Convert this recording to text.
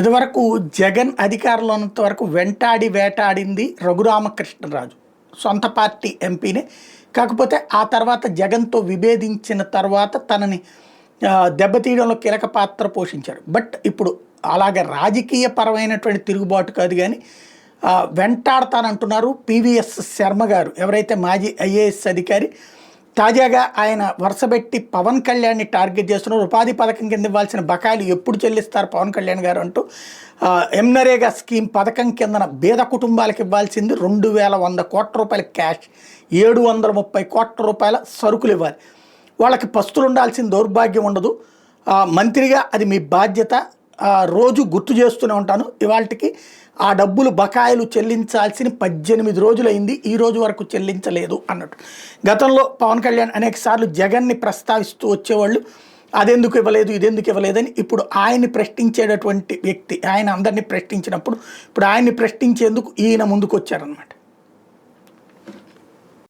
ఇదివరకు జగన్ అధికారంలో ఉన్నంత వరకు వెంటాడి వేటాడింది రఘురామకృష్ణరాజు సొంత పార్టీ ఎంపీనే. కాకపోతే ఆ తర్వాత జగన్తో విభేదించిన తర్వాత తనని దెబ్బతీయడంలో కీలక పాత్ర పోషించాడు. బట్ ఇప్పుడు అలాగే రాజకీయ పరమైనటువంటి తిరుగుబాటు కాదు, కానీ వెంటాడతానంటున్నారు పివిఎస్ శర్మ గారు, ఎవరైతే మాజీ ఐఏఎస్ అధికారి. తాజాగా ఆయన వరుసపెట్టి పవన్ కళ్యాణ్ని టార్గెట్ చేస్తున్నారు. ఉపాధి పథకం కింద ఇవ్వాల్సిన బకాయిలు ఎప్పుడు చెల్లిస్తారు పవన్ కళ్యాణ్ గారు అంటూ ఎమ్నరేగా స్కీమ్ పథకం కిందన బీద కుటుంబాలకు ఇవ్వాల్సింది 2100 కోట్ల రూపాయల క్యాష్, 730 కోట్ల రూపాయల సరుకులు ఇవ్వాలి. వాళ్ళకి పస్తులు ఉండాల్సిన దౌర్భాగ్యం ఉండదు. మంత్రిగా అది మీ బాధ్యత, రోజు గుర్తు చేస్తూనే ఉంటాను. ఇవాళకి ఆ డబ్బులు బకాయిలు చెల్లించాల్సిన 18 రోజులైంది, ఈ రోజు వరకు చెల్లించలేదు అన్నట్టు. గతంలో పవన్ కళ్యాణ్ అనేక సార్లు జగన్ని ప్రస్తావిస్తూ వచ్చేవాళ్ళు, అదెందుకు ఇవ్వలేదు ఇదెందుకు ఇవ్వలేదని. ఇప్పుడు ఆయన్ని ప్రశ్నించేటటువంటి వ్యక్తి, ఆయన అందరినీ ప్రశ్నించినప్పుడు ఇప్పుడు ఆయన్ని ప్రశ్నించేందుకు ఈయన ముందుకు వచ్చారనమాట.